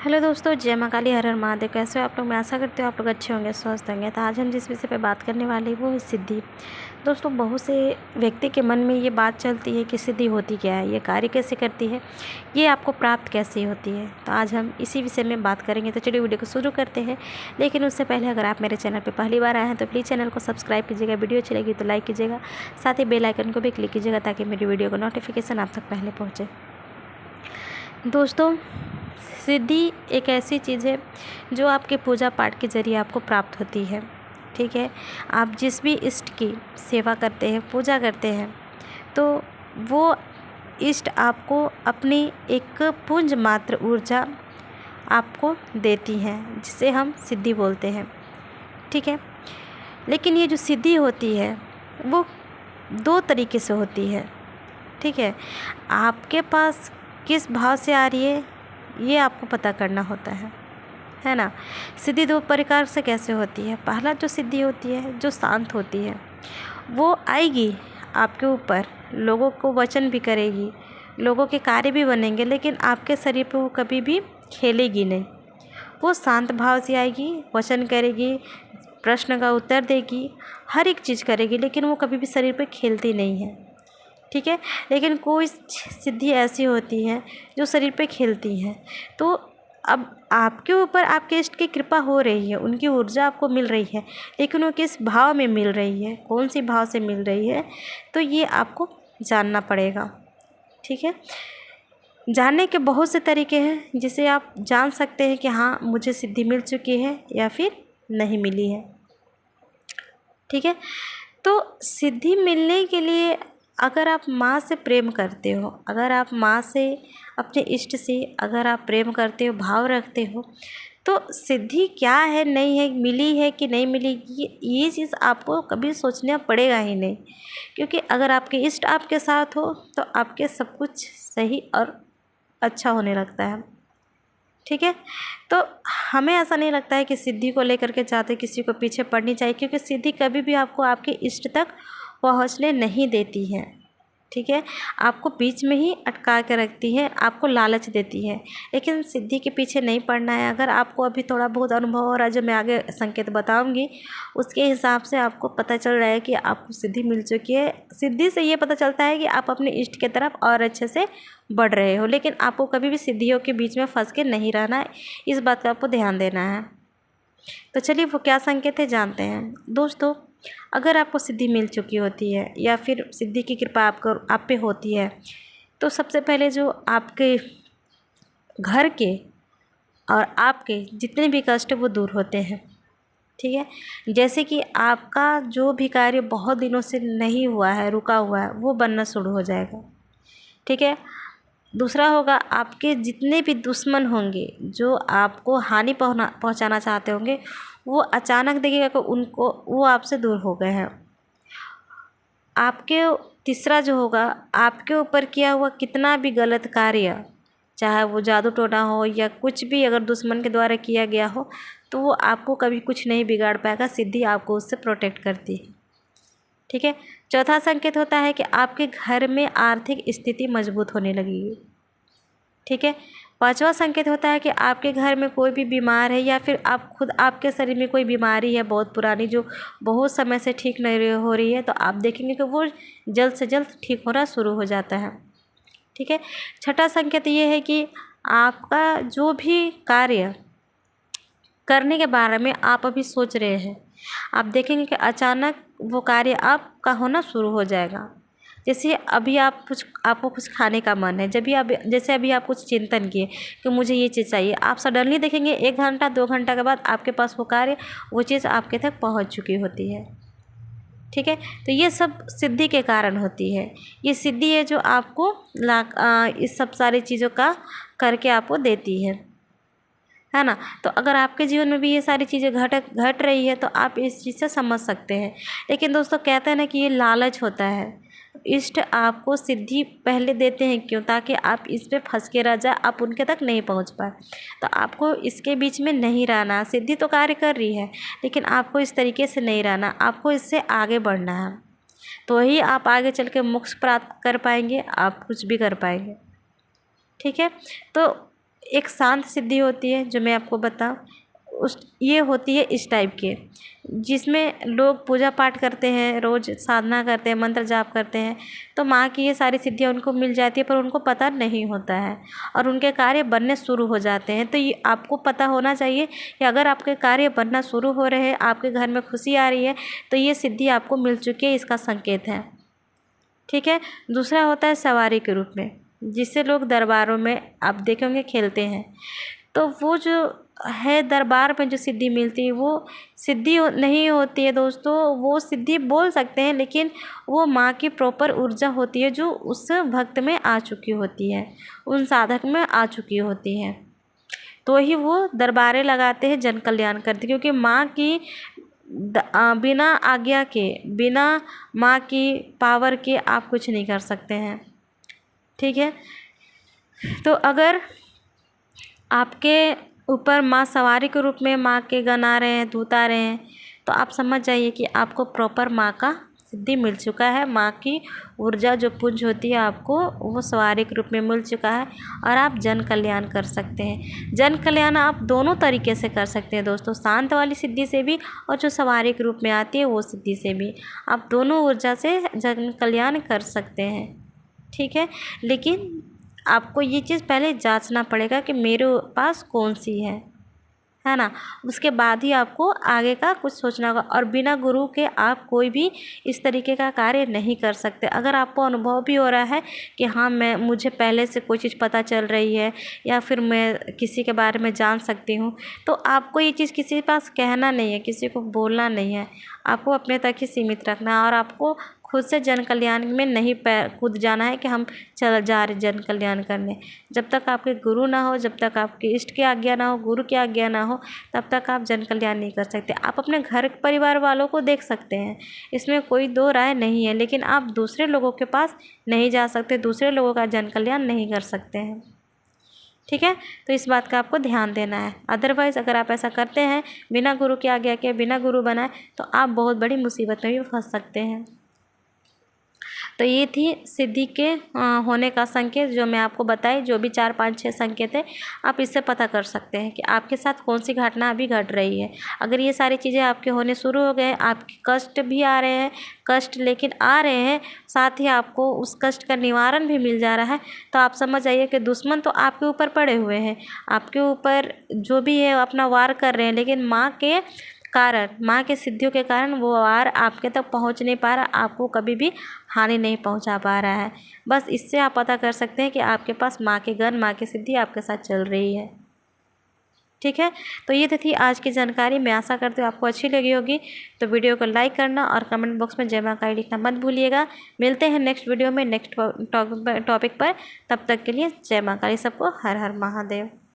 Hello दोस्तों, जय माँ काली, हर हर महादेव। कैसे हो आप लोग? मैं आशा करती हूँ आप लोग अच्छे होंगे, स्वस्थ होंगे। तो आज हम जिस विषय पे बात करने वाले हैं वो है सिद्धि। दोस्तों, बहुत से व्यक्ति के मन में ये बात चलती है कि सिद्धि होती क्या है, ये कार्य कैसे करती है, ये आपको प्राप्त कैसे होती है। तो आज हम इसी विषय में बात करेंगे। तो चलिए वीडियो को शुरू करते हैं। लेकिन उससे पहले अगर आप मेरे चैनल पर पहली बार आए हैं तो प्लीज़ चैनल को सब्सक्राइब कीजिएगा। वीडियो अच्छी लगी तो लाइक कीजिएगा, साथ ही बेल आइकन को भी क्लिक कीजिएगा ताकि मेरी वीडियो का नोटिफिकेशन आप तक पहले पहुँचे। दोस्तों, सिद्धि एक ऐसी चीज़ है जो आपके पूजा पाठ के ज़रिए आपको प्राप्त होती है। ठीक है, आप जिस भी इष्ट की सेवा करते हैं, पूजा करते हैं, तो वो इष्ट आपको अपनी एक पुंज मात्र ऊर्जा आपको देती हैं, जिसे हम सिद्धि बोलते हैं। ठीक है, लेकिन ये जो सिद्धि होती है वो दो तरीके से होती है। ठीक है, आपके पास किस भाव से आ रही है ये आपको पता करना होता है ना। सिद्धि दो प्रकार से कैसे होती है। पहला जो सिद्धि होती है जो शांत होती है, वो आएगी आपके ऊपर, लोगों को वचन भी करेगी, लोगों के कार्य भी बनेंगे, लेकिन आपके शरीर पे वो कभी भी खेलेगी नहीं। वो शांत भाव से आएगी, वचन करेगी, प्रश्न का उत्तर देगी, हर एक चीज़ करेगी, लेकिन वो कभी भी शरीर पे खेलती नहीं है। ठीक है, लेकिन कोई सिद्धि ऐसी होती है जो शरीर पे खेलती हैं। तो अब आपके ऊपर आपके इष्ट की कृपा हो रही है, उनकी ऊर्जा आपको मिल रही है, लेकिन वो किस भाव में मिल रही है, कौन सी भाव से मिल रही है, तो ये आपको जानना पड़ेगा। ठीक है, जानने के बहुत से तरीके हैं जिसे आप जान सकते हैं कि हाँ, मुझे सिद्धि मिल चुकी है या फिर नहीं मिली है। ठीक है, तो सिद्धि मिलने के लिए अगर आप माँ से प्रेम करते हो, अगर आप माँ से, अपने इष्ट से अगर आप प्रेम करते हो, भाव रखते हो, तो सिद्धि क्या है, नहीं है, मिली है कि नहीं मिली, ये चीज़ आपको कभी सोचना पड़ेगा ही नहीं। क्योंकि अगर आपके इष्ट आपके साथ हो तो आपके सब कुछ सही और अच्छा होने लगता है। ठीक है, तो हमें ऐसा नहीं लगता है कि सिद्धि को लेकर के चाहते किसी को पीछे पड़नी चाहिए, क्योंकि सिद्धि कभी भी आपको आपके इष्ट तक पहुंचने नहीं देती है। ठीक है, आपको बीच में ही अटका के रखती है, आपको लालच देती है, लेकिन सिद्धि के पीछे नहीं पड़ना है। अगर आपको अभी थोड़ा बहुत अनुभव हो रहा है, जो मैं आगे संकेत बताऊंगी, उसके हिसाब से आपको पता चल रहा है कि आपको सिद्धि मिल चुकी है। सिद्धि से ये पता चलता है कि आप अपने इष्ट की तरफ और अच्छे से बढ़ रहे हो, लेकिन आपको कभी भी सिद्धियों के बीच में फंस के नहीं रहना है, इस बात का आपको ध्यान देना है। तो चलिए वो क्या संकेत है जानते हैं। दोस्तों, अगर आपको सिद्धि मिल चुकी होती है या फिर सिद्धि की कृपा आप पे होती है, तो सबसे पहले जो आपके घर के और आपके जितने भी कष्ट वो दूर होते हैं। ठीक है, जैसे कि आपका जो भी कार्य बहुत दिनों से नहीं हुआ है, रुका हुआ है, वो बनना शुरू हो जाएगा। ठीक है, दूसरा होगा, आपके जितने भी दुश्मन होंगे जो आपको हानि पहुंचाना चाहते होंगे, वो अचानक देखिएगा कि उनको वो आपसे दूर हो गए हैं। आपके तीसरा जो होगा, आपके ऊपर किया हुआ कितना भी गलत कार्य, चाहे वो जादू टोना हो या कुछ भी अगर दुश्मन के द्वारा किया गया हो, तो वो आपको कभी कुछ नहीं बिगाड़ पाएगा। सिद्धि आपको उससे प्रोटेक्ट करती है। ठीक है, चौथा संकेत होता है कि आपके घर में आर्थिक स्थिति मजबूत होने लगेगी। ठीक है, पांचवा संकेत होता है कि आपके घर में कोई भी बीमार है या फिर आप खुद, आपके शरीर में कोई बीमारी है बहुत पुरानी जो बहुत समय से ठीक नहीं हो रही है, तो आप देखेंगे कि वो जल्द से जल्द ठीक होना शुरू हो जाता है। ठीक है, छठा संकेत ये है कि आपका जो भी कार्य करने के बारे में आप अभी सोच रहे हैं, आप देखेंगे कि अचानक वो कार्य आपका होना शुरू हो जाएगा। जैसे अभी आपको कुछ खाने का मन है, जब भी आप, जैसे अभी आप कुछ चिंतन किए कि मुझे ये चीज़ चाहिए, आप सडनली देखेंगे 1 घंटा 2 घंटा के बाद आपके पास वो कार्य, वो चीज़ आपके तक पहुंच चुकी होती है। ठीक है, तो ये सब सिद्धि के कारण होती है। ये सिद्धि है जो आपको इस सब सारी चीज़ों का करके आपको देती है ना। तो अगर आपके जीवन में भी ये सारी चीज़ें घट रही है तो आप इस चीज़ से समझ सकते हैं। लेकिन दोस्तों, कहते हैं ना कि ये लालच होता है। इष्ट आपको सिद्धि पहले देते हैं, क्यों? ताकि आप इस पे फंस के रह जाए, आप उनके तक नहीं पहुंच पाए। तो आपको इसके बीच में नहीं रहना। सिद्धि तो कार्य कर रही है, लेकिन आपको इस तरीके से नहीं रहना, आपको इससे आगे बढ़ना है। तो ही आप आगे चल के मोक्ष प्राप्त कर पाएंगे, आप कुछ भी कर पाएंगे। ठीक है, तो एक शांत सिद्धि होती है जो मैं आपको बताऊँ, उस ये होती है इस टाइप के, जिसमें लोग पूजा पाठ करते हैं, रोज़ साधना करते हैं, मंत्र जाप करते हैं, तो माँ की ये सारी सिद्धियाँ उनको मिल जाती है, पर उनको पता नहीं होता है और उनके कार्य बनने शुरू हो जाते हैं। तो ये आपको पता होना चाहिए कि अगर आपके कार्य बनना शुरू हो रहे हैं, आपके घर में खुशी आ रही है, तो ये सिद्धि आपको मिल चुकी है, इसका संकेत है। ठीक है। दूसरा होता है सवारी के रूप में, जिससे लोग दरबारों में आप देखे होंगे खेलते हैं। तो वो जो है दरबार में जो सिद्धि मिलती है, वो सिद्धि नहीं होती है दोस्तों, वो सिद्धि बोल सकते हैं, लेकिन वो माँ की प्रॉपर ऊर्जा होती है जो उस भक्त में आ चुकी होती है, उन साधक में आ चुकी होती है, तो ही वो दरबारें लगाते हैं, जन कल्याण करते, क्योंकि माँ की बिना आज्ञा के, बिना माँ की पावर के आप कुछ नहीं कर सकते हैं। ठीक है। तो अगर आपके ऊपर माँ सवारी के रूप में माँ के गण आ रहे हैं, दूत आ रहे हैं, तो आप समझ जाइए कि आपको प्रॉपर माँ का सिद्धि मिल चुका है। माँ की ऊर्जा जो पुंज होती है आपको वो सवारी के रूप में मिल चुका है और आप जन कल्याण कर सकते हैं। जन कल्याण आप दोनों तरीके से कर सकते हैं दोस्तों, शांत वाली सिद्धि से भी और जो सवारी के रूप में आती है वो सिद्धि से भी, आप दोनों ऊर्जा से जन कल्याण कर सकते हैं। ठीक है। लेकिन आपको ये चीज़ पहले जांचना पड़ेगा कि मेरे पास कौन सी है ना, उसके बाद ही आपको आगे का कुछ सोचना होगा। और बिना गुरु के आप कोई भी इस तरीके का कार्य नहीं कर सकते। अगर आपको अनुभव भी हो रहा है कि हाँ मुझे पहले से कोई चीज़ पता चल रही है या फिर मैं किसी के बारे में जान सकती हूँ, तो आपको ये चीज़ किसी के पास कहना नहीं है, किसी को बोलना नहीं है, आपको अपने तक ही सीमित रखना है। और आपको खुद से जन कल्याण में नहीं कूद जाना है कि हम चल जा रहे जन कल्याण करने। जब तक आपके गुरु ना हो, जब तक आपके इष्ट की आज्ञा ना हो, गुरु की आज्ञा ना हो, तब तक आप जन कल्याण नहीं कर सकते। आप अपने घर परिवार वालों को देख सकते हैं, इसमें कोई दो राय नहीं है, लेकिन आप दूसरे लोगों के पास नहीं जा सकते, दूसरे लोगों का जन कल्याण नहीं कर सकते हैं। ठीक है। तो इस बात का आपको ध्यान देना है। अदरवाइज़ अगर आप ऐसा करते हैं बिना गुरु की आज्ञा के, बिना गुरु बनाए, तो आप बहुत बड़ी मुसीबत में भी फंस सकते हैं। तो ये थी सिद्धि के होने का संकेत जो मैं आपको बताई, जो भी 4 5 6 संकेत है, आप इससे पता कर सकते हैं कि आपके साथ कौन सी घटना अभी घट रही है। अगर ये सारी चीज़ें आपके होने शुरू हो गए, आपके कष्ट भी आ रहे हैं, कष्ट लेकिन आ रहे हैं, साथ ही आपको उस कष्ट का निवारण भी मिल जा रहा है, तो आप समझ जाइए कि दुश्मन तो आपके ऊपर पड़े हुए हैं, आपके ऊपर जो भी है अपना वार कर रहे हैं, लेकिन माँ के कारण, माँ के सिद्धियों के कारण वो वार आपके तक पहुँच नहीं पा रहा, आपको कभी भी हानि नहीं पहुँचा पा रहा है। बस इससे आप पता कर सकते हैं कि आपके पास माँ के गण, माँ की सिद्धि आपके साथ चल रही है। ठीक है। तो ये तो थी आज की जानकारी। मैं आशा करती हूँ आपको अच्छी लगी होगी। तो वीडियो को लाइक करना और कमेंट बॉक्स में जय माँ काली लिखना मत भूलिएगा। मिलते हैं नेक्स्ट वीडियो में नेक्स्ट टॉपिक पर। तब तक के लिए जय माँ काली। सबको हर हर महादेव।